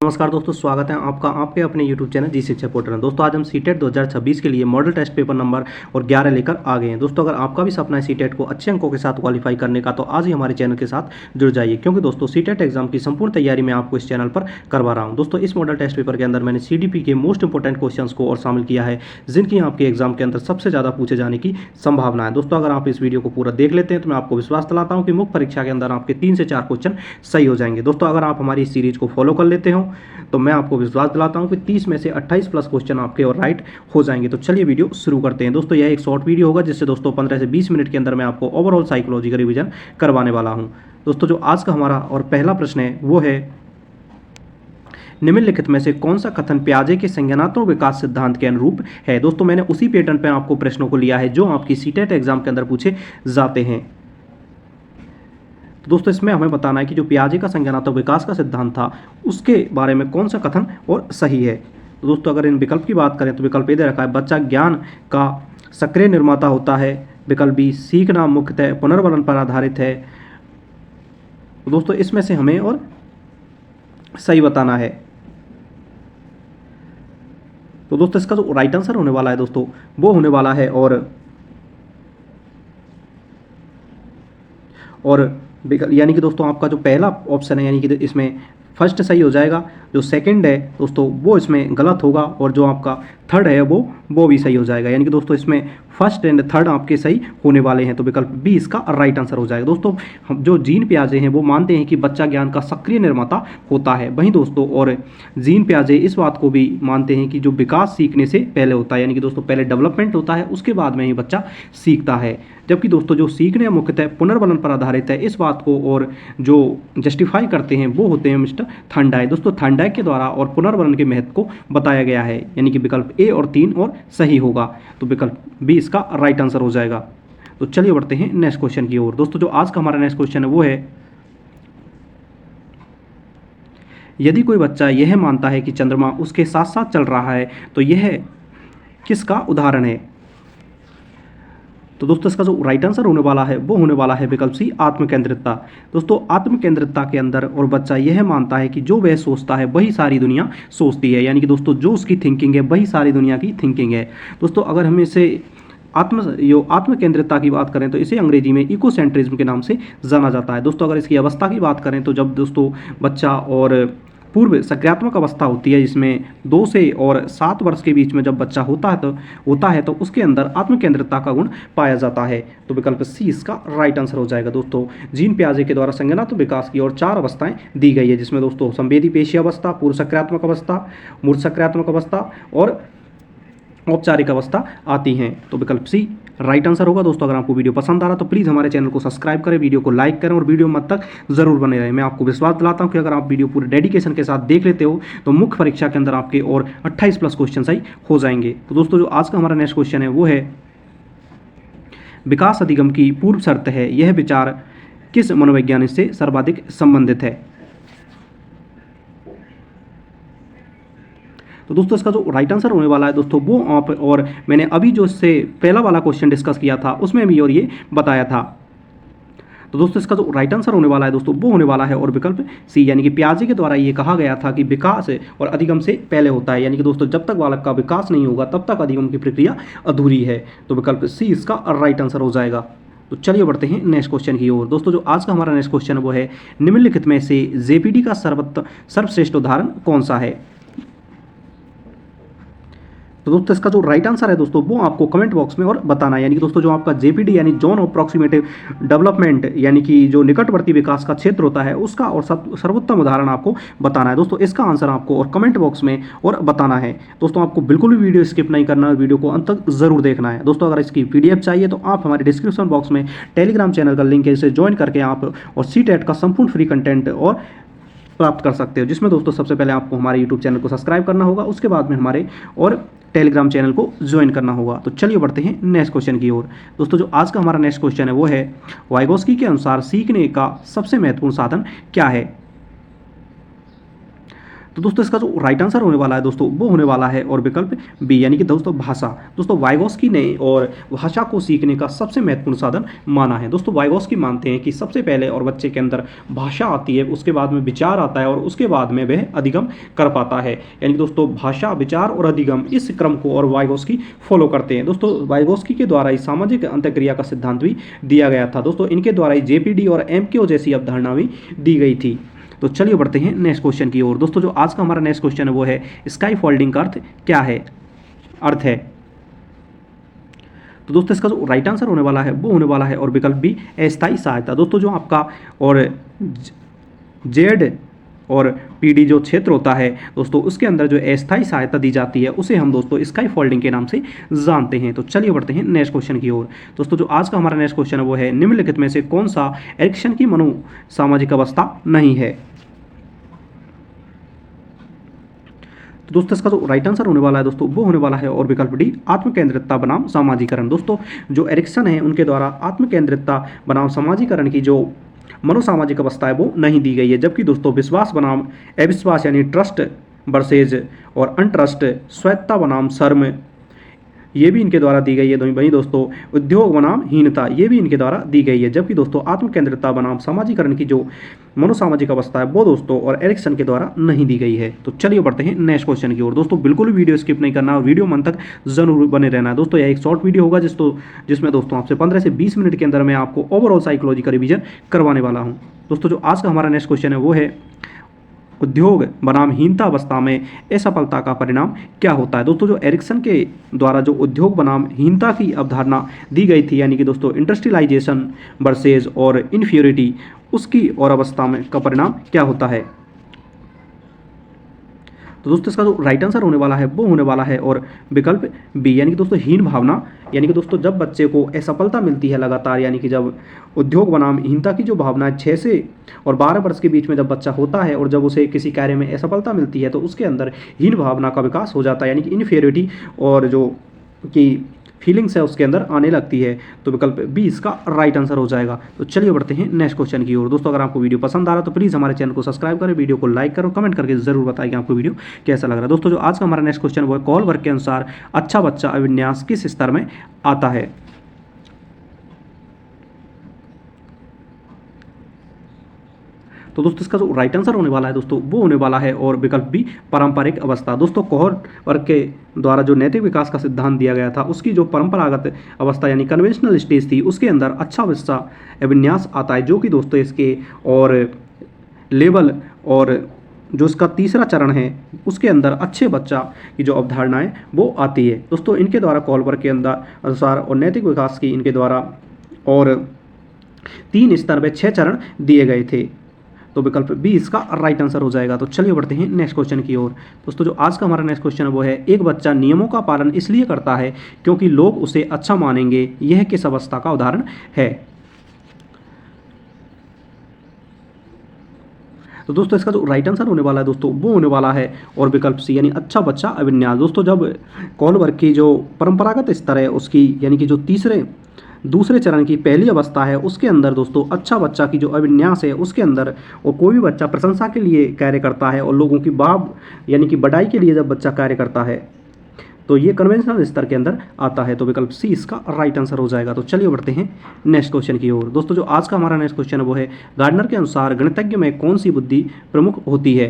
नमस्कार दोस्तों, स्वागत है आपका आपके अपने YouTube चैनल जी शिक्षा पोर्टल में। दोस्तों आज हम सीटेट 2026 के लिए मॉडल टेस्ट पेपर नंबर और 11 लेकर आ गए हैं। दोस्तों अगर आपका भी सपना है सीटेट को अच्छे अंकों के साथ क्वालिफाई करने का, तो आज ही हमारे चैनल के साथ जुड़ जाइए, क्योंकि दोस्तों सीटेट एग्जाम की संपूर्ण तैयारी मैं आपको इस चैनल पर करवा रहा हूँ। दोस्तों इस मॉडल टेस्ट पेपर के अंदर मैंने CDP के मोस्ट इंपॉर्टेंट क्वेश्चन को और शामिल किया है, जिनकी आपके एग्जाम के अंदर सबसे ज़्यादा पूछे जाने की संभावना है। दोस्तों अगर आप इस वीडियो को पूरा देख लेते हैं तो मैं आपको विश्वास दिलाता हूँ कि मुख्य परीक्षा के अंदर आपके 3 से 4 क्वेश्चन सही हो जाएंगे। दोस्तों अगर आप हमारी इस सीरीज को फॉलो कर लेते हो तो मैं आपको विश्वास दिलाता हूं कि 30 में से 28 प्लस क्वेश्चन आपके और राइट हो जाएंगे। तो चलिए वीडियो शुरू करते हैं। दोस्तों यह एक शॉर्ट वीडियो होगा, जिससे दोस्तों 15 से 20 मिनट के अंदर मैं आपको ओवरऑल साइकोलॉजी का रिवीजन करवाने वाला हूं। दोस्तों जो आज का हमारा और पहला प्रश्न है वो है, निम्नलिखित में से कौन सा कथन पियाजे के संज्ञानात्मक विकास सिद्धांत के अनुरूप है। दोस्तों मैंने उसी पैटर्न पर आपको प्रश्नों को लिया है जो आपकी सीटेट एग्जाम के अंदर पूछे जाते हैं। तो दोस्तों इसमें हमें बताना है कि जो पियाजे का संज्ञानात्मक विकास का सिद्धांत था उसके बारे में कौन सा कथन और सही है। तो दोस्तों अगर इन विकल्प की बात करें तो विकल्प ए दे रखा है, बच्चा ज्ञान का सक्रिय निर्माता होता है। विकल्प बी, सीखना मुख्यतः पुनर्वलन पर आधारित है। तो दोस्तों इसमें से हमें और सही बताना है। तो दोस्तों इसका जो राइट आंसर होने वाला है दोस्तों वो होने वाला है और यानी कि दोस्तों आपका जो पहला ऑप्शन है यानी कि इसमें फर्स्ट सही हो जाएगा। जो सेकंड है दोस्तों वो इसमें गलत होगा, और जो आपका थर्ड है वो भी सही हो जाएगा। यानी कि दोस्तों इसमें फर्स्ट एंड थर्ड आपके सही होने वाले हैं। तो विकल्प बी इसका राइट आंसर हो जाएगा। दोस्तों हम जो जीन पियाजे हैं वो मानते हैं कि बच्चा ज्ञान का सक्रिय निर्माता होता है। वहीं दोस्तों और जीन पियाजे इस बात को भी मानते हैं कि जो विकास सीखने से पहले होता है, यानी कि दोस्तों पहले डेवलपमेंट होता है, उसके बाद में ही बच्चा सीखता है। जबकि दोस्तों जो सीखने मुख्यतः पुनर्वलन पर आधारित है, इस बात को और जो जस्टिफाई करते हैं वो होते हैं मिस्टर थर्नडाइक। दोस्तों थर्नडाइक के द्वारा और पुनर्वलन के महत्व को बताया गया है। यानी कि विकल्प ए और 3 और सही होगा। तो विकल्प बी इसका राइट आंसर हो जाएगा। तो चलिए बढ़ते हैं नेक्स्ट क्वेश्चन की ओर। दोस्तों जो आज का हमारा नेक्स्ट क्वेश्चन है वो है, यदि कोई बच्चा यह मानता है कि चंद्रमा उसके साथ साथ चल रहा है तो यह किसका उदाहरण है। तो दोस्तों इसका जो राइट आंसर होने वाला है वो होने वाला है विकल्प सी, आत्मकेंद्रितता। दोस्तों आत्मकेंद्रितता के अंदर और बच्चा यह मानता है कि जो वह सोचता है वही सारी दुनिया सोचती है। यानी कि दोस्तों जो उसकी थिंकिंग है वही सारी दुनिया की थिंकिंग है। दोस्तों अगर हम इसे आत्मकेंद्रितता की बात करें तो इसे अंग्रेजी में इकोसेंट्रिज्म के नाम से जाना जाता है। दोस्तों अगर इसकी अवस्था की बात करें तो जब दोस्तों बच्चा और पूर्व सक्रियात्मक अवस्था होती है, जिसमें 2 से और 7 वर्ष के बीच में जब बच्चा होता है तो उसके अंदर आत्मकेंद्रितता का गुण पाया जाता है। तो विकल्प सी इसका राइट आंसर हो जाएगा। दोस्तों जीन पियाजे के द्वारा संज्ञानात्मक विकास की और 4 अवस्थाएं दी गई है, जिसमें दोस्तों संवेदी पेशी अवस्था, पूर्व सक्रियात्मक अवस्था, मूर्त सक्रियात्मक अवस्था और औपचारिक अवस्था आती हैं। तो विकल्प सी राइट आंसर होगा। दोस्तों अगर आपको वीडियो पसंद आ रहा तो प्लीज़ हमारे चैनल को सब्सक्राइब करें, वीडियो को लाइक करें और वीडियो मत तक जरूर बने रहें। मैं आपको विश्वास दिलाता हूं कि अगर आप वीडियो पूरे डेडिकेशन के साथ देख लेते हो तो मुख्य परीक्षा के अंदर आपके और 28 प्लस क्वेश्चन सही हो जाएंगे। तो दोस्तों जो आज का हमारा नेक्स्ट क्वेश्चन है वो है, विकास अधिगम की पूर्व शर्त है, यह विचार किस मनोवैज्ञानिक से सर्वाधिक संबंधित है। तो दोस्तों इसका जो राइट आंसर होने वाला है दोस्तों वो आप और मैंने अभी जो इससे पहला वाला क्वेश्चन डिस्कस किया था उसमें भी और ये बताया था। तो दोस्तों इसका जो राइट आंसर होने वाला है दोस्तों वो होने वाला है और विकल्प सी, यानी कि पियाजे के द्वारा ये कहा गया था कि विकास और अधिगम से पहले होता है। यानी कि दोस्तों जब तक बालक का विकास नहीं होगा तब तक अधिगम की प्रक्रिया अधूरी है। तो विकल्प सी इसका राइट आंसर हो जाएगा। तो चलिए बढ़ते हैं नेक्स्ट क्वेश्चन की ओर। दोस्तों जो आज का हमारा नेक्स्ट क्वेश्चन वो है, निम्नलिखित में से जेपीडी का सर्वश्रेष्ठ उदाहरण कौन सा है। तो दोस्तों इसका जो राइट आंसर है दोस्तों वो आपको कमेंट बॉक्स में और बताना है। यानी कि दोस्तों जो आपका जेपीडी यानी जोन ऑफ अप्रॉक्सीमेटिव डेवलपमेंट, यानी कि जो निकटवर्ती विकास का क्षेत्र होता है उसका और सर्वोत्तम उदाहरण आपको बताना है। दोस्तों इसका आंसर आपको और कमेंट बॉक्स में और बताना है। दोस्तों आपको बिल्कुल भी वीडियो स्किप नहीं करना है, वीडियो को अंत तक जरूर देखना है। दोस्तों अगर इसकी PDF चाहिए तो आप हमारे डिस्क्रिप्शन बॉक्स में टेलीग्राम चैनल का लिंक है, इसे ज्वाइन करके आप और सीटेट का संपूर्ण फ्री कंटेंट और प्राप्त कर सकते हो, जिसमें दोस्तों सबसे पहले आपको हमारे YouTube चैनल को सब्सक्राइब करना होगा, उसके बाद में हमारे और टेलीग्राम चैनल को ज्वाइन करना होगा। तो चलिए बढ़ते हैं नेक्स्ट क्वेश्चन की ओर। दोस्तों जो आज का हमारा नेक्स्ट क्वेश्चन है वो है, वाइगोस्की के अनुसार सीखने का सबसे महत्वपूर्ण साधन क्या है। तो दोस्तों इसका जो राइट आंसर होने वाला है दोस्तों वो होने वाला है और विकल्प बी, यानी कि दोस्तों भाषा। दोस्तों वाइगोस्की ने और भाषा को सीखने का सबसे महत्वपूर्ण साधन माना है। दोस्तों वाइगोस्की मानते हैं कि सबसे पहले और बच्चे के अंदर भाषा आती है, उसके बाद में विचार आता है और उसके बाद में वह अधिगम कर पाता है। यानी कि दोस्तों भाषा, विचार और अधिगम, इस क्रम को और वाइगोस्की फॉलो करते हैं। दोस्तों वाइगोस्की के द्वारा ही सामाजिक अंतःक्रिया का सिद्धांत भी दिया गया था। दोस्तों इनके द्वारा ही जेपीडी और एमक्यू जैसी अवधारणा भी दी गई थी। तो चलिए बढ़ते हैं नेक्स्ट क्वेश्चन की ओर। दोस्तों जो आज का हमारा नेक्स्ट क्वेश्चन है वो है स्काई फोल्डिंग का अर्थ क्या है, अर्थ है। तो दोस्तों इसका जो राइट आंसर होने वाला है वो होने वाला है और विकल्प बी, अस्थायी सहायता। दोस्तों जो आपका और जेड और पीडी जो क्षेत्र होता है दोस्तों, उसके अंदर जो अस्थायी सहायता दी जाती है उसे हम दोस्तों स्काई फोल्डिंग के नाम से जानते हैं। तो चलिए बढ़ते हैं नेक्स्ट क्वेश्चन की ओर। दोस्तों जो आज का हमारा नेक्स्ट क्वेश्चन है वो है निम्नलिखित में से कौन सा एरिक्सन की मनोसामाजिक अवस्था नहीं है। तो दोस्तों इसका जो राइट आंसर होने वाला है दोस्तों वो होने वाला है और विकल्प डी, आत्मकेंद्रितता बनाम सामाजिकरण। दोस्तों जो एरिक्सन है उनके द्वारा आत्मकेंद्रितता बनाम सामाजिकरण की जो मनोसामाजिक अवस्था है वो नहीं दी गई है, जबकि दोस्तों विश्वास बनाम अविश्वास यानी ट्रस्ट वर्सेज और अनट्रस्ट, स्वायत्तता बनाम शर्म, ये भी इनके द्वारा दी गई है। वहीं दोस्तों उद्योग बनाम हीनता, ये भी इनके द्वारा दी गई है, जबकि दोस्तों आत्मकेंद्रितता बनाम सामाजिकरण की जो मनोसामाजिक अवस्था है वो दोस्तों और एरिक्सन के द्वारा नहीं दी गई है। तो चलिए बढ़ते हैं नेक्स्ट क्वेश्चन की ओर। दोस्तों बिल्कुल भी वीडियो स्किप नहीं करना और वीडियो मन तक जरूर बने रहना है। दोस्तों यह एक शॉर्ट वीडियो होगा जिसमें दोस्तों आपसे 15 से 20 मिनट के अंदर मैं आपको ओवरऑल साइकोलॉजी का रिवीजन करवाने वाला हूँ। दोस्तों जो आज का हमारा नेक्स्ट क्वेश्चन है वो है उद्योग बनाम हीनता अवस्था में असफलता का परिणाम क्या होता है। दोस्तों जो एरिक्सन के द्वारा जो उद्योग बनाम हीनता की अवधारणा दी गई थी, यानी कि दोस्तों इंडस्ट्रियलाइजेशन वर्सेज और इन्फ्योरिटी, उसकी और अवस्था में का परिणाम क्या होता है। तो दोस्तों इसका जो राइट आंसर होने वाला है वो होने वाला है और विकल्प बी, यानी कि दोस्तों हीन भावना। यानी कि दोस्तों जब बच्चे को असफलता मिलती है लगातार, यानी कि जब उद्योग बनाम हीनता की जो भावना है 6 से और 12 वर्ष के बीच में जब बच्चा होता है और जब उसे किसी कार्य में असफलता मिलती है तो उसके अंदर हीन भावना का विकास हो जाता है, यानी कि इन्फीरियरिटी और जो कि फीलिंग्स है उसके अंदर आने लगती है। तो विकल्प बी इसका राइट आंसर हो जाएगा। तो चलिए बढ़ते हैं नेक्स्ट क्वेश्चन की ओर। दोस्तों अगर आपको वीडियो पसंद आ रहा है तो प्लीज़ हमारे चैनल को सब्सक्राइब करें, वीडियो को लाइक करो, कमेंट करके जरूर बताएं कि आपको वीडियो कैसा लग रहा है। दोस्तों जो आज का हमारा नेक्स्ट क्वेश्चन वो है कॉल वर्क के अनुसार अच्छा बच्चा अभिन्यास किस स्तर में आता है। तो दोस्तों इसका जो राइट आंसर होने वाला है दोस्तों वो होने वाला है और विकल्प बी, पारंपरिक अवस्था। दोस्तों कोहॉर्ट वर्क के द्वारा जो नैतिक विकास का सिद्धांत दिया गया था उसकी जो परंपरागत अवस्था यानी कन्वेंशनल स्टेज थी उसके अंदर अच्छा बच्चा अभिन्यास आता है, जो कि दोस्तों इसके और लेवल और जो इसका तीसरा चरण है उसके अंदर अच्छे बच्चा की जो अवधारणा है वो आती है। दोस्तों इनके द्वारा कॉल वर्क के अंदर अनुसार और नैतिक विकास की इनके द्वारा और 3 स्तर में 6 चरण दिए गए थे। तो विकल्प बी इसका राइट आंसर हो जाएगा। तो चलिए बढ़ते हैं नेक्स्ट क्वेश्चन की ओर। दोस्तों जो आज का हमारा नेक्स्ट क्वेश्चन है वो है एक बच्चा नियमों का पालन इसलिए करता है क्योंकि लोग उसे अच्छा मानेंगे, यह किस अवस्था का उदाहरण है। तो दोस्तों इसका जो राइट आंसर होने वाला है दोस्तों वो होने वाला है और विकल्प सी, यानी अच्छा बच्चा अभिन्यास। दोस्तों जब कॉल वर्क की जो परंपरागत स्तर है उसकी यानी कि जो दूसरे चरण की पहली अवस्था है उसके अंदर दोस्तों अच्छा बच्चा की जो अभिन्यास है उसके अंदर और कोई भी बच्चा प्रशंसा के लिए कार्य करता है और लोगों की यानी कि बढ़ाई के लिए जब बच्चा कार्य करता है तो ये कन्वेंशनल स्तर के अंदर आता है। तो विकल्प सी इसका राइट आंसर हो जाएगा। तो चलिए बढ़ते हैं नेक्स्ट क्वेश्चन की ओर। दोस्तों जो आज का हमारा नेक्स्ट क्वेश्चन है वो है गार्डनर के अनुसार गणितज्ञ में कौन सी बुद्धि प्रमुख होती है।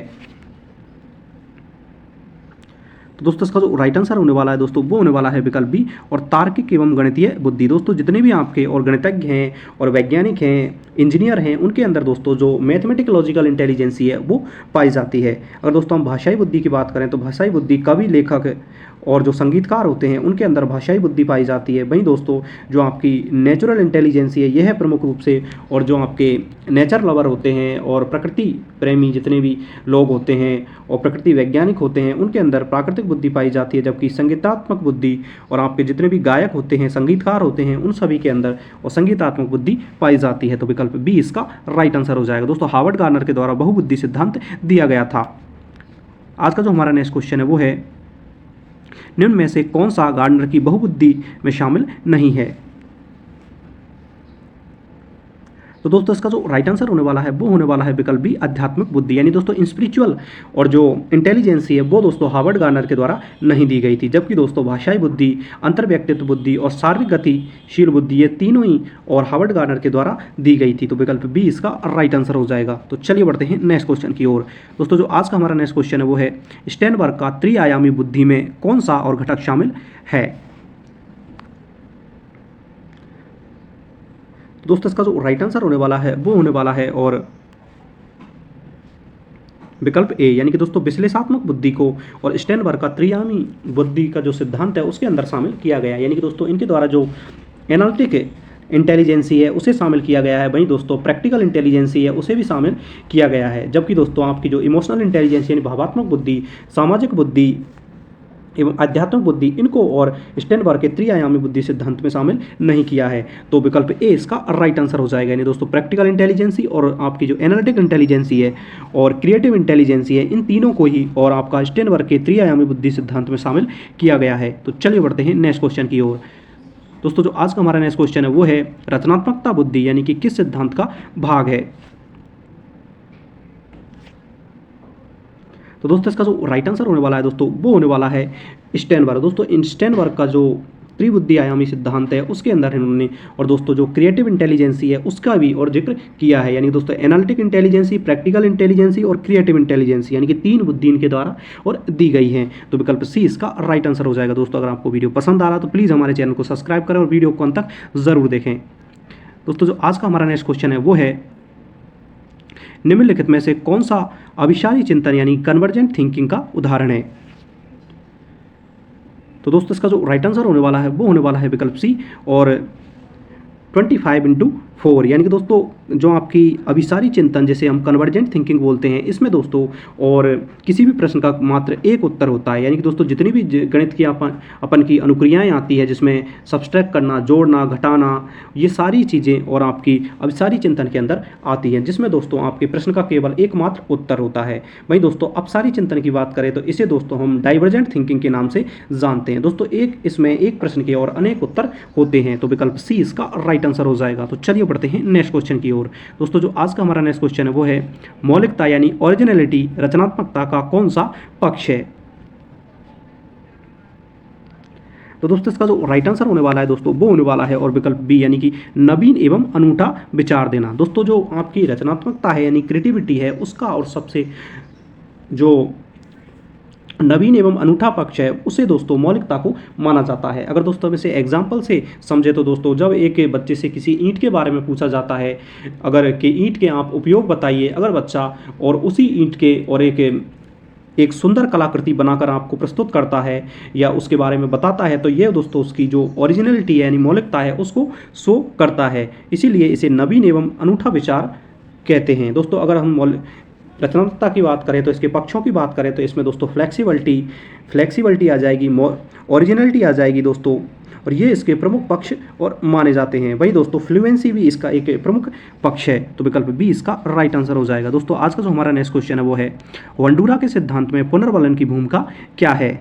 तो दोस्तों इसका जो राइट आंसर होने वाला है दोस्तों वो होने वाला है विकल्प बी और तार्किक एवं गणितीय बुद्धि। दोस्तों जितने भी आपके और गणितज्ञ हैं और वैज्ञानिक हैं, इंजीनियर हैं, उनके अंदर दोस्तों जो मैथमेटिकल लॉजिकल इंटेलिजेंसी है वो पाई जाती है। अगर दोस्तों हम भाषाई बुद्धि की बात करें तो भाषाई बुद्धि कवि, लेखक और जो संगीतकार होते हैं उनके अंदर भाषाई बुद्धि पाई जाती है। वहीं दोस्तों जो आपकी नेचुरल इंटेलिजेंसी है यह है प्रमुख रूप से, और जो आपके नेचर लवर होते हैं और प्रकृति प्रेमी जितने भी लोग होते हैं और प्रकृति वैज्ञानिक होते हैं उनके अंदर प्राकृतिक बुद्धि पाई जाती है। जबकि संगीतात्मक बुद्धि और आपके जितने भी गायक होते हैं, संगीतकार होते हैं, उन सभी के अंदर और संगीतात्मक बुद्धि पाई जाती है। तो विकल्प बी इसका राइट आंसर हो जाएगा। दोस्तों हार्वर्ड गार्नर के द्वारा बहुबुद्धि सिद्धांत दिया गया था। आज का जो हमारा नेक्स्ट क्वेश्चन है वो है निम्न में से कौन सा गार्डनर की बहुबुद्धि में शामिल नहीं है। तो दोस्तों इसका जो राइट आंसर होने वाला है वो होने वाला है विकल्प बी, आध्यात्मिक बुद्धि। यानी दोस्तों स्पिरिचुअल और जो इंटेलिजेंसी है वो दोस्तों हार्वर्ड गार्नर के द्वारा नहीं दी गई थी, जबकि दोस्तों भाषाई बुद्धि, अंतर्व्यक्तित्व बुद्धि और शारीरिक गतिशील बुद्धि ये तीनों ही और हार्वर्ड गार्नर के द्वारा दी गई थी। तो विकल्प बी इसका राइट आंसर हो जाएगा। तो चलिए बढ़ते हैं नेक्स्ट क्वेश्चन की ओर। दोस्तों जो आज का हमारा नेक्स्ट क्वेश्चन है वो है स्टेनबर्ग का त्रिआयामी बुद्धि में कौन सा और घटक शामिल है। दोस्तों इसका जो राइट आंसर होने वाला है वो होने वाला है और विकल्प ए, यानी कि दोस्तों विश्लेषणात्मक बुद्धि को और स्टेनबर्ग का त्रिआयामी बुद्धि का जो सिद्धांत है उसके अंदर शामिल किया गया है। यानी कि दोस्तों इनके द्वारा जो एनालिटिक इंटेलिजेंसी है उसे शामिल किया गया है, वहीं दोस्तों प्रैक्टिकल इंटेलिजेंसी है उसे भी शामिल किया गया है, जबकि दोस्तों आपकी जो इमोशनल इंटेलिजेंसी यानी भावात्मक बुद्धि, सामाजिक बुद्धि एवं आध्यात्मिक बुद्धि इनको और स्टेनबर्ग के त्रिआयामी बुद्धि सिद्धांत में शामिल नहीं किया है। तो विकल्प ए इसका राइट आंसर हो जाएगा। यानी दोस्तों प्रैक्टिकल इंटेलिजेंसी और आपकी जो एनालिटिक इंटेलिजेंसी है और क्रिएटिव इंटेलिजेंसी है इन तीनों को ही और आपका स्टेनबर्ग के त्रिआयामी बुद्धि सिद्धांत में शामिल किया गया है। तो चलिए बढ़ते हैं नेक्स्ट क्वेश्चन की ओर। दोस्तों जो आज का हमारा नेक्स्ट क्वेश्चन है वो है रचनात्मकता बुद्धि यानी कि किस सिद्धांत का भाग है। तो दोस्तों इसका जो राइट आंसर होने वाला है दोस्तों वो होने वाला है स्टेनबर्ग। दोस्तों स्टेनबर्ग का जो त्रिबुद्धि आयामी सिद्धांत है उसके अंदर इन्होंने और दोस्तों जो क्रिएटिव इंटेलिजेंसी है उसका भी और जिक्र किया है। यानी दोस्तों एनालिटिक इंटेलिजेंसी, प्रैक्टिकल इंटेलिजेंसी और क्रिएटिव इंटेलिजेंसी यानी कि 3 बुद्धि इनके द्वारा और दी गई हैं। तो विकल्प सी इसका राइट आंसर हो जाएगा। दोस्तों अगर आपको वीडियो पसंद आ रहा तो प्लीज़ हमारे चैनल को सब्सक्राइब करें और वीडियो को अंत तक ज़रूर देखें। दोस्तों जो आज का हमारा नेक्स्ट क्वेश्चन है वो है निम्नलिखित में से कौन सा अभिसारी चिंतन यानी कन्वर्जेंट थिंकिंग का उदाहरण है। तो दोस्तों इसका जो राइट आंसर होने वाला है वो होने वाला है विकल्प सी और 25/4 यानी कि दोस्तों जो आपकी अभिसारी चिंतन जिसे हम कन्वर्जेंट थिंकिंग बोलते हैं इसमें दोस्तों और किसी भी प्रश्न का मात्र एक उत्तर होता है। यानी कि दोस्तों जितनी भी गणित की अपन की अनुक्रियाएं आती है जिसमें सब्सट्रैक्ट करना, जोड़ना, घटाना, ये सारी चीज़ें और आपकी अभिसारी चिंतन के अंदर आती हैं, जिसमें दोस्तों आपके प्रश्न का केवल एकमात्र उत्तर होता है। वहीं दोस्तों अपसारी चिंतन की बात करें तो इसे दोस्तों हम डाइवर्जेंट थिंकिंग के नाम से जानते हैं। दोस्तों इसमें एक प्रश्न के और अनेक उत्तर होते हैं। तो विकल्प सी इसका राइट आंसर हो जाएगा। तो चलिए बढ़ते हैं नेक्स्ट क्वेश्चन की ओर। दोस्तों जो आज का हमारा नेक्स्ट क्वेश्चन है वो है मौलिकता यानी ओरिजिनलिटी रचनात्मकता का कौन सा पक्ष है। तो दोस्तों इसका जो राइट आंसर होने वाला है दोस्तों वो होने वाला है और विकल्प बी यानी कि नवीन एवं अनूठा विचार देना। दोस्तों जो आपकी रचनात्मकता है यानी क्रिएटिविटी है उसका और सबसे जो नवीन एवं अनूठा पक्ष है उसे दोस्तों मौलिकता को माना जाता है। अगर दोस्तों हम इसे एग्जाम्पल से समझे तो दोस्तों जब एक बच्चे से किसी ईंट के बारे में पूछा जाता है, अगर कि ईंट के आप उपयोग बताइए, अगर बच्चा और उसी ईंट के और एक सुंदर कलाकृति बनाकर आपको प्रस्तुत करता है या उसके बारे में बताता है तो ये दोस्तों उसकी जो ओरिजिनलिटी है यानी मौलिकता है उसको शो करता है। इसीलिए इसे नवीन एवं अनूठा विचार कहते हैं। दोस्तों अगर हम रचनात्मकता की बात करें तो इसके पक्षों की बात करें तो इसमें दोस्तों फ्लेक्सिबिलिटी आ जाएगी, ओरिजिनलिटी आ जाएगी दोस्तों, और ये इसके प्रमुख पक्ष और माने जाते हैं। वही दोस्तों फ्लुएंसी भी इसका एक प्रमुख पक्ष है। तो विकल्प बी इसका राइट आंसर हो जाएगा। दोस्तों आज का जो हमारा नेक्स्ट क्वेश्चन है वो है वंडूरा के सिद्धांत में पुनर्वलन की भूमिका क्या है।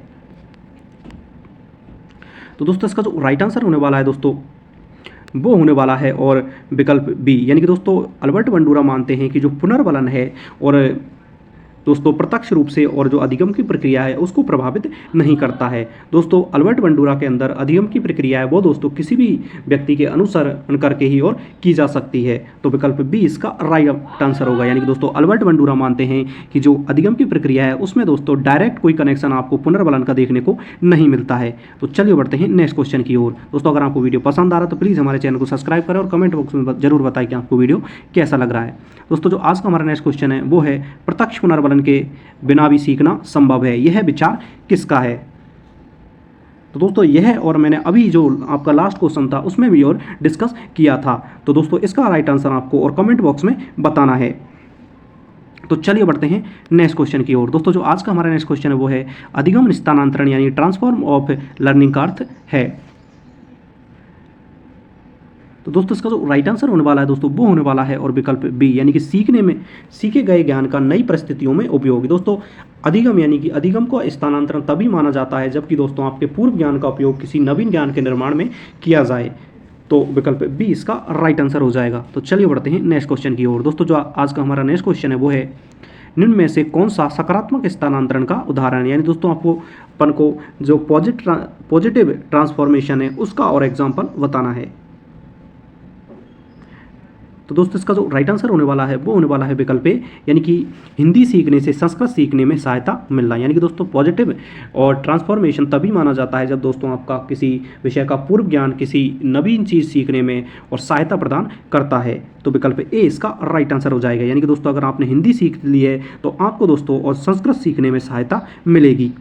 तो दोस्तों इसका जो राइट आंसर होने वाला है दोस्तों वो होने वाला है और विकल्प बी यानी कि दोस्तों अल्बर्ट वंडूरा मानते हैं कि जो पुनर्वलन है और दोस्तों प्रत्यक्ष रूप से और जो अधिगम की प्रक्रिया है उसको प्रभावित नहीं करता है। दोस्तों अल्बर्ट वंडूरा के अंदर अधिगम की प्रक्रिया है वो दोस्तों किसी भी व्यक्ति के अनुसरण करके ही और की जा सकती है। तो विकल्प बी इसका राइट आंसर होगा। यानी कि दोस्तों अल्बर्ट वंडूरा मानते हैं कि जो अधिगम की प्रक्रिया है उसमें दोस्तों डायरेक्ट कोई कनेक्शन आपको पुनर्वलन का देखने को नहीं मिलता है। तो चलिए बढ़ते हैं नेक्स्ट क्वेश्चन की ओर। दोस्तों अगर आपको वीडियो पसंद आ रहा है तो प्लीज़ हमारे चैनल को सब्सक्राइब करें और कमेंट बॉक्स में जरूर बताएं कि आपको वीडियो कैसा लग रहा है। दोस्तों जो आज का हमारा नेक्स्ट क्वेश्चन है वो है प्रत्यक्ष पुनर्वलन के बिना भी सीखना संभव है, यह विचार किसका है। तो दोस्तों यह और मैंने अभी जो आपका लास्ट क्वेश्चन था उसमें भी और डिस्कस किया था। तो दोस्तों इसका राइट आंसर आपको और कमेंट बॉक्स में बताना है। तो चलिए बढ़ते हैं नेक्स्ट क्वेश्चन की ओर। दोस्तों जो आज का हमारा नेक्स्ट क्वेश्चन है वो है अधिगम स्थानांतरण यानी ट्रांसफॉर्म ऑफ लर्निंग का अर्थ है। तो दोस्तों इसका जो राइट आंसर होने वाला है दोस्तों वो होने वाला है और विकल्प बी यानी कि सीखे गए ज्ञान का नई परिस्थितियों में उपयोग। दोस्तों अधिगम यानी कि अधिगम को स्थानांतरण तभी माना जाता है जबकि दोस्तों आपके पूर्व ज्ञान का उपयोग किसी नवीन ज्ञान के निर्माण में किया जाए। तो विकल्प बी इसका राइट आंसर हो जाएगा। तो चलिए बढ़ते हैं नेक्स्ट क्वेश्चन की ओर। दोस्तों जो आज का हमारा नेक्स्ट क्वेश्चन है वो है निम्न में से कौन सा सकारात्मक स्थानांतरण का उदाहरण है, यानी दोस्तों आपको अपन को जो पॉजिटिव ट्रांसफॉर्मेशन है उसका और एग्जाम्पल बताना है। तो दोस्तों इसका जो राइट आंसर होने वाला है वो होने वाला है विकल्प ए, यानी कि हिंदी सीखने से संस्कृत सीखने में सहायता मिलना। यानी कि दोस्तों पॉजिटिव और ट्रांसफॉर्मेशन तभी माना जाता है जब दोस्तों आपका किसी विषय का पूर्व ज्ञान किसी नवीन चीज़ सीखने में और सहायता प्रदान करता है। तो विकल्प ए इसका राइट आंसर हो जाएगा। यानी कि दोस्तों अगर आपने हिंदी सीख ली है तो आपको दोस्तों और संस्कृत सीखने में सहायता मिलेगी।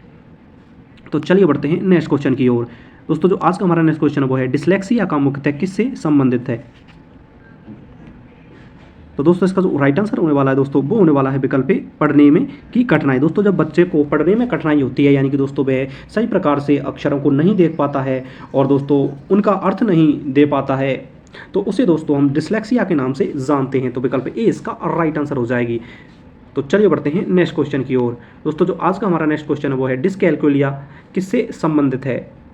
तो चलिए बढ़ते हैं नेक्स्ट क्वेश्चन की ओर। दोस्तों जो आज का हमारा नेक्स्ट क्वेश्चन है वो है डिस्लेक्सिया का मुख्यतः किससे संबंधित है। तो दोस्तों इसका जो राइट आंसर होने वाला है दोस्तों वो होने वाला है विकल्प ए, पढ़ने में की कठिनाई। दोस्तों जब बच्चे को पढ़ने में कठिनाई होती है, यानी कि दोस्तों वह सही प्रकार से अक्षरों को नहीं देख पाता है और दोस्तों उनका अर्थ नहीं दे पाता है, तो उसे दोस्तों हम डिस्लेक्सिया के नाम से जानते हैं। तो विकल्प ए इसका राइट आंसर हो जाएगी। तो चलिए बढ़ते हैं नेक्स्ट क्वेश्चन की ओर। दोस्तों जो आज का हमारा नेक्स्ट क्वेश्चन है वो है डिसकैलकुलिया किससे संबंधित है।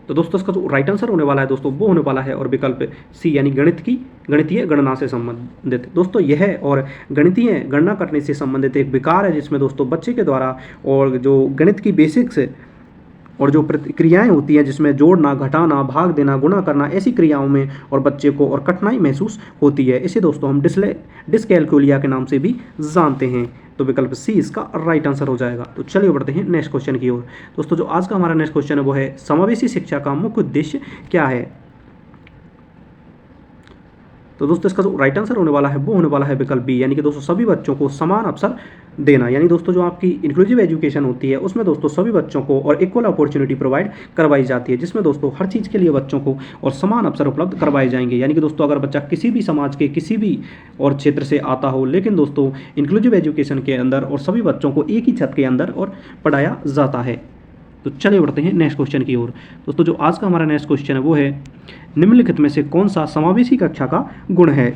तो दोस्तों इसका जो राइट आंसर होने वाला है दोस्तों वो होने वाला है और विकल्प सी, यानी गणितीय गणना से संबंधित। दोस्तों यह और गणितीय गणना करने से संबंधित एक विकार है जिसमें दोस्तों बच्चे के द्वारा और जो गणित की बेसिक्स और जो क्रियाएं होती हैं जिसमें जोड़ना, घटाना, भाग देना, गुणा करना, ऐसी क्रियाओं में और बच्चे को और कठिनाई महसूस होती है। इसे दोस्तों हम डिसकैलकुलिया के नाम से भी जानते हैं। तो विकल्प सी इसका राइट आंसर हो जाएगा। तो चलिए बढ़ते हैं नेक्स्ट क्वेश्चन की ओर। दोस्तों जो आज का हमारा नेक्स्ट क्वेश्चन है वो है समावेशी शिक्षा का मुख्य उद्देश्य क्या है। तो दोस्तों इसका जो राइट आंसर होने वाला है वो होने वाला है विकल्प बी, यानी कि दोस्तों सभी बच्चों को समान अवसर देना। यानी दोस्तों जो आपकी इंक्लूसिव एजुकेशन होती है उसमें दोस्तों सभी बच्चों को और इक्वल अपॉर्चुनिटी प्रोवाइड करवाई जाती है, जिसमें दोस्तों हर चीज़ के लिए बच्चों को और समान अवसर उपलब्ध करवाए जाएंगे। यानी कि दोस्तों अगर बच्चा किसी भी समाज के किसी भी और क्षेत्र से आता हो, लेकिन दोस्तों इंक्लूसिव एजुकेशन के अंदर और सभी बच्चों को एक ही छत के अंदर और पढ़ाया जाता है। तो चलिए बढ़ते हैं नेक्स्ट क्वेश्चन की ओर। दोस्तों जो आज का हमारा नेक्स्ट क्वेश्चन है वो है निम्नलिखित में से कौन सा समावेशी कक्षा का गुण है।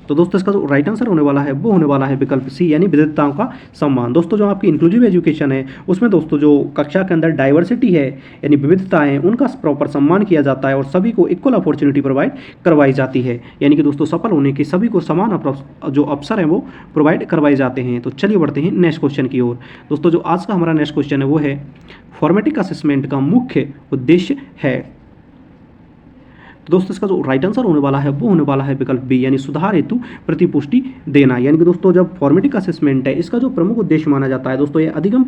तो दोस्तों इसका जो राइट आंसर होने वाला है वो होने वाला है विकल्प सी, यानी विविधताओं का सम्मान। दोस्तों जो आपकी इंक्लूसिव एजुकेशन है उसमें दोस्तों जो कक्षा के अंदर डाइवर्सिटी है यानी विविधताएं, उनका प्रॉपर सम्मान किया जाता है और सभी को इक्वल अपॉर्चुनिटी प्रोवाइड करवाई जाती है। यानी कि दोस्तों सफल होने के सभी को समान जो अवसर हैं वो प्रोवाइड करवाए जाते हैं। तो चलिए बढ़ते हैं नेक्स्ट क्वेश्चन की ओर। दोस्तों जो आज का हमारा नेक्स्ट क्वेश्चन है वो है फॉर्मेटिक असेसमेंट का मुख्य उद्देश्य है। तो दोस्तों इसका जो राइट आंसर होने वाला है वो होने वाला है विकल्प बी, यानी सुधार हेतु प्रतिपुष्टि देना। यानी कि दोस्तों जब फॉर्मेटिक असेसमेंट है इसका जो प्रमुख उद्देश्य माना जाता है दोस्तों ये अधिगम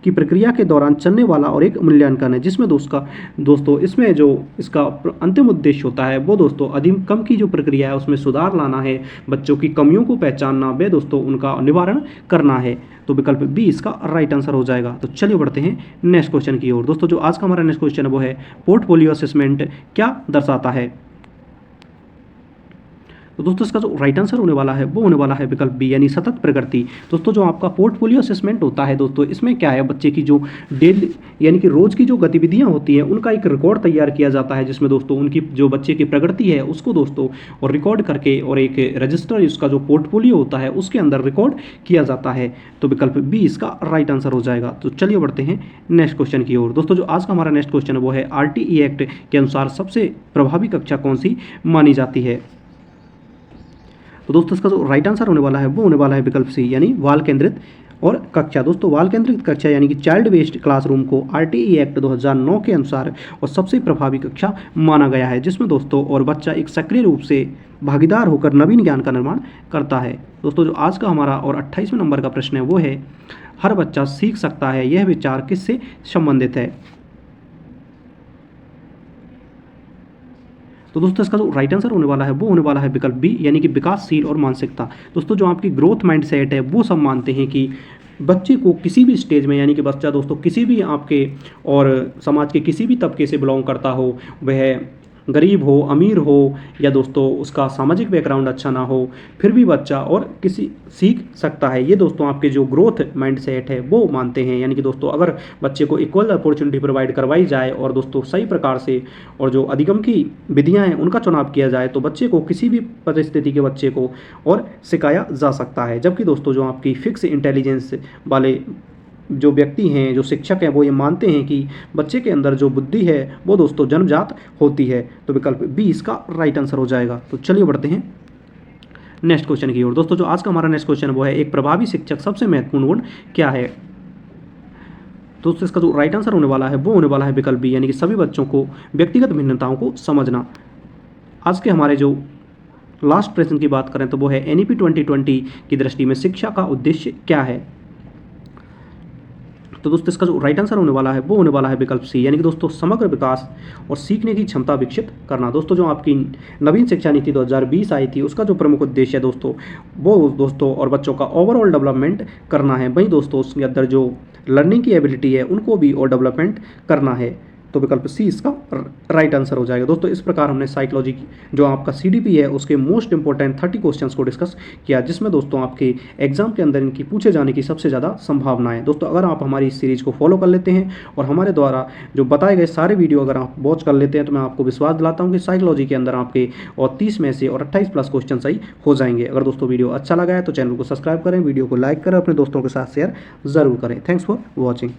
की प्रक्रिया के दौरान चलने वाला और एक मूल्यांकन है, जिसमें दोस्तों इसमें जो इसका अंतिम उद्देश्य होता है वो दोस्तों अधिगम की जो प्रक्रिया है उसमें सुधार लाना है, बच्चों की कमियों को पहचानना व दोस्तों उनका निवारण करना है। तो विकल्प बी इसका राइट आंसर हो जाएगा। तो चलिए बढ़ते हैं नेक्स्ट क्वेश्चन की ओर। दोस्तों जो आज का हमारा नेक्स्ट क्वेश्चन है वो है पोर्टफोलियो असेसमेंट क्या दर्शाता है। तो दोस्तों इसका जो राइट आंसर होने वाला है वो होने वाला है विकल्प बी, यानी सतत प्रगति। दोस्तों जो आपका पोर्टफोलियो असेसमेंट होता है दोस्तों इसमें क्या है, बच्चे की जो डेली यानी कि रोज़ की जो गतिविधियां होती हैं उनका एक रिकॉर्ड तैयार किया जाता है, जिसमें दोस्तों उनकी जो बच्चे की प्रगति है उसको दोस्तों और रिकॉर्ड करके और एक रजिस्टर उसका जो पोर्टफोलियो होता है उसके अंदर रिकॉर्ड किया जाता है। तो विकल्प बी इसका राइट आंसर हो जाएगा। तो चलिए बढ़ते हैं नेक्स्ट क्वेश्चन की ओर। दोस्तों जो आज का हमारा नेक्स्ट क्वेश्चन है वो है RTE एक्ट के अनुसार सबसे प्रभावी कक्षा कौन सी मानी जाती है। तो दोस्तों इसका जो राइट आंसर होने वाला है वो होने वाला है विकल्प सी, यानी बाल केंद्रित और कक्षा। दोस्तों बाल केंद्रित कक्षा यानी कि चाइल्ड बेस्ड क्लासरूम को RTE एक्ट 2009 के अनुसार और सबसे प्रभावी कक्षा माना गया है, जिसमें दोस्तों और बच्चा एक सक्रिय रूप से भागीदार होकर नवीन ज्ञान का निर्माण करता है। दोस्तों जो आज का हमारा और 28वें नंबर का प्रश्न है वो है हर बच्चा सीख सकता है, यह विचार किससे संबंधित है। तो दोस्तों इसका जो राइट आंसर होने वाला है वो होने वाला है विकल्प बी, यानी कि विकासशील और मानसिकता। दोस्तों जो आपकी ग्रोथ माइंडसेट है वो सब मानते हैं कि बच्चे को किसी भी स्टेज में यानी कि बच्चा दोस्तों किसी भी आपके और समाज के किसी भी तबके से बिलोंग करता हो, वह गरीब हो, अमीर हो या दोस्तों उसका सामाजिक बैकग्राउंड अच्छा ना हो, फिर भी बच्चा और किसी सीख सकता है। ये दोस्तों आपके जो ग्रोथ माइंडसेट है वो मानते हैं। यानी कि दोस्तों अगर बच्चे को इक्वल अपॉर्चुनिटी प्रोवाइड करवाई जाए और दोस्तों सही प्रकार से और जो अधिगम की विधियां हैं उनका चुनाव किया जाए तो बच्चे को किसी भी परिस्थिति के बच्चे को और सिखाया जा सकता है। जबकि दोस्तों जो आपकी फिक्स इंटेलिजेंस वाले जो व्यक्ति हैं, जो शिक्षक हैं, वो ये मानते हैं कि बच्चे के अंदर जो बुद्धि है वो दोस्तों जन्मजात होती है। तो विकल्प बी इसका राइट आंसर हो जाएगा। तो चलिए बढ़ते हैं नेक्स्ट क्वेश्चन की ओर। दोस्तों जो आज का हमारा नेक्स्ट क्वेश्चन वो है, एक प्रभावी शिक्षक सबसे महत्वपूर्ण गुण क्या है। दोस्तों इसका जो राइट आंसर होने वाला है वो होने वाला है विकल्प बी, यानी कि सभी बच्चों को व्यक्तिगत भिन्नताओं को समझना। आज के हमारे जो लास्ट प्रश्न की बात करें तो वो है एनईपी 2020 की दृष्टि में शिक्षा का उद्देश्य क्या है। तो दोस्तों इसका जो राइट आंसर होने वाला है वो होने वाला है विकल्प सी, यानी कि दोस्तों समग्र विकास और सीखने की क्षमता विकसित करना। दोस्तों जो आपकी नवीन शिक्षा नीति 2020 आई थी उसका जो प्रमुख उद्देश्य है दोस्तों वो दोस्तों और बच्चों का ओवरऑल डेवलपमेंट करना है। वहीं दोस्तों उसके अंदर जो लर्निंग की एबिलिटी है उनको भी और डेवलपमेंट करना है। तो विकल्प सी इसका राइट आंसर हो जाएगा। दोस्तों इस प्रकार हमने साइकोलॉजी की जो आपका सीडीपी है उसके मोस्ट इंपॉर्टेंट 30 क्वेश्चंस को डिस्कस किया, जिसमें दोस्तों आपके एग्जाम के अंदर इनकी पूछे जाने की सबसे ज़्यादा संभावना है। दोस्तों अगर आप हमारी इस सीरीज़ को फॉलो कर लेते हैं और हमारे द्वारा जो बताए गए सारे वीडियो अगर आप वॉच कर लेते हैं तो मैं आपको विश्वास दिलाता हूँ कि साइकोलॉजी के अंदर आपके और 30 में से और 28 प्लस क्वेश्चन सही हो जाएंगे। अगर दोस्तों वीडियो अच्छा लगा है तो चैनल को सब्सक्राइब करें, वीडियो को लाइक करें, अपने दोस्तों के साथ शेयर ज़रूर करें। Thanks for watching.